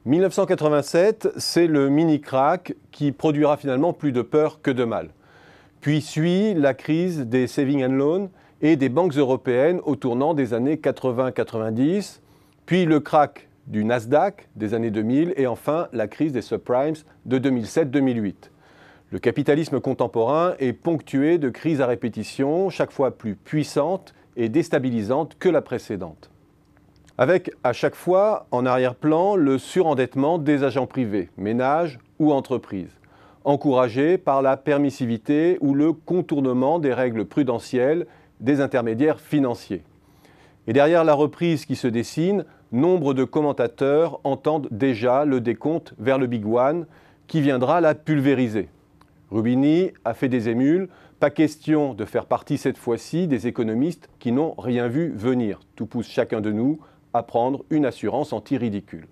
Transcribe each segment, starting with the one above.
1987, c'est le mini-crack qui produira finalement plus de peur que de mal. Puis suit la crise des savings and loans et des banques européennes au tournant des années 80-90, puis le crack du Nasdaq des années 2000 et enfin la crise des subprimes de 2007-2008. Le capitalisme contemporain est ponctué de crises à répétition, chaque fois plus puissantes et déstabilisantes que la précédente. Avec à chaque fois en arrière-plan le surendettement des agents privés, ménages ou entreprises, encouragé par la permissivité ou le contournement des règles prudentielles des intermédiaires financiers. Et derrière la reprise qui se dessine, nombre de commentateurs entendent déjà le décompte vers le Big One qui viendra la pulvériser. Rubini a fait des émules, pas question de faire partie cette fois-ci des économistes qui n'ont rien vu venir. Tout pousse chacun de nous à prendre une assurance anti-ridicule.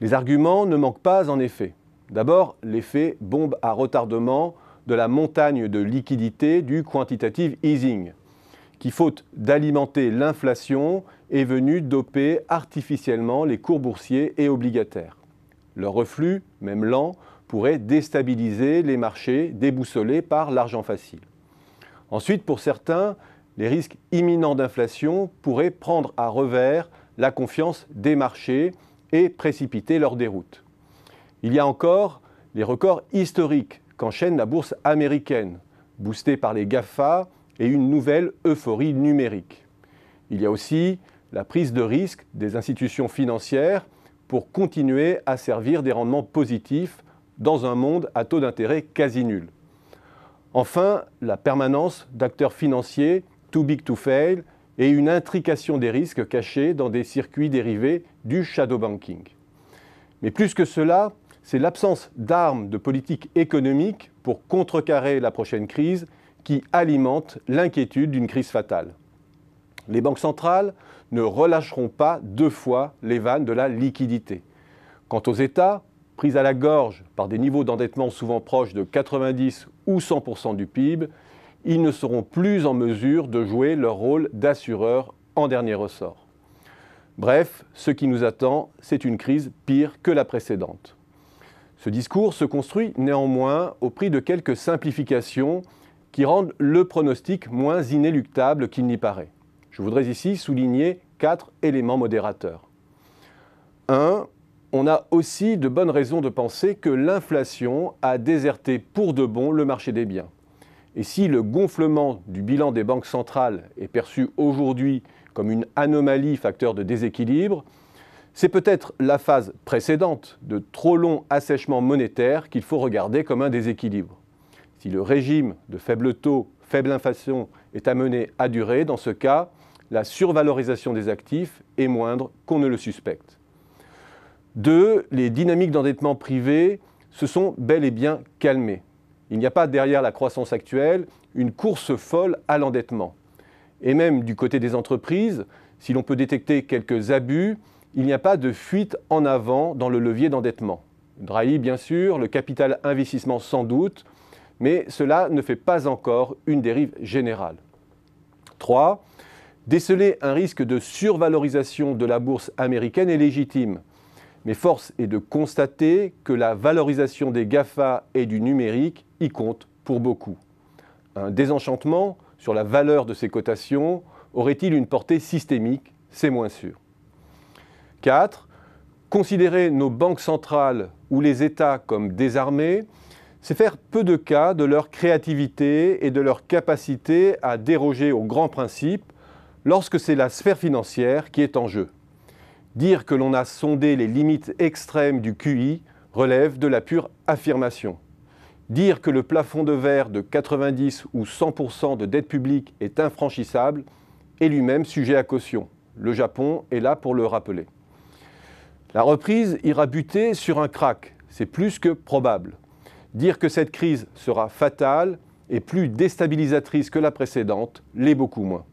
Les arguments ne manquent pas en effet. D'abord, l'effet bombe à retardement de la montagne de liquidités du quantitative easing, qui, faute d'alimenter l'inflation, est venu doper artificiellement les cours boursiers et obligataires. Leur reflux, même lent, pourrait déstabiliser les marchés déboussolés par l'argent facile. Ensuite, pour certains, les risques imminents d'inflation pourraient prendre à revers la confiance des marchés et précipiter leur déroute. Il y a encore les records historiques qu'enchaîne la bourse américaine, boostée par les GAFA et une nouvelle euphorie numérique. Il y a aussi la prise de risque des institutions financières pour continuer à servir des rendements positifs dans un monde à taux d'intérêt quasi nul. Enfin, la permanence d'acteurs financiers too big to fail et une intrication des risques cachés dans des circuits dérivés du shadow banking. Mais plus que cela, c'est l'absence d'armes de politique économique pour contrecarrer la prochaine crise qui alimente l'inquiétude d'une crise fatale. Les banques centrales ne relâcheront pas deux fois les vannes de la liquidité. Quant aux États, pris à la gorge par des niveaux d'endettement souvent proches de 90 ou 100% du PIB, ils ne seront plus en mesure de jouer leur rôle d'assureur en dernier ressort. Bref, ce qui nous attend, c'est une crise pire que la précédente. Ce discours se construit néanmoins au prix de quelques simplifications qui rendent le pronostic moins inéluctable qu'il n'y paraît. Je voudrais ici souligner 4 éléments modérateurs. 1. On a aussi de bonnes raisons de penser que l'inflation a déserté pour de bon le marché des biens. Et si le gonflement du bilan des banques centrales est perçu aujourd'hui comme une anomalie facteur de déséquilibre, c'est peut-être la phase précédente de trop long assèchement monétaire qu'il faut regarder comme un déséquilibre. Si le régime de faible taux, faible inflation est amené à durer, dans ce cas, la survalorisation des actifs est moindre qu'on ne le suspecte. 2. Les dynamiques d'endettement privé se sont bel et bien calmées. Il n'y a pas derrière la croissance actuelle une course folle à l'endettement. Et même du côté des entreprises, si l'on peut détecter quelques abus, il n'y a pas de fuite en avant dans le levier d'endettement. Drahi, bien sûr, le capital investissement sans doute, mais cela ne fait pas encore une dérive générale. 3. Déceler un risque de survalorisation de la bourse américaine est légitime. Mais force est de constater que la valorisation des GAFA et du numérique y compte pour beaucoup. Un désenchantement sur la valeur de ces cotations aurait-il une portée systémique? C'est moins sûr. 4. Considérer nos banques centrales ou les États comme désarmés, c'est faire peu de cas de leur créativité et de leur capacité à déroger aux grands principes lorsque c'est la sphère financière qui est en jeu. Dire que l'on a sondé les limites extrêmes du QI relève de la pure affirmation. Dire que le plafond de verre de 90 ou 100% de dette publique est infranchissable est lui-même sujet à caution. Le Japon est là pour le rappeler. La reprise ira buter sur un krach, c'est plus que probable. Dire que cette crise sera fatale et plus déstabilisatrice que la précédente l'est beaucoup moins.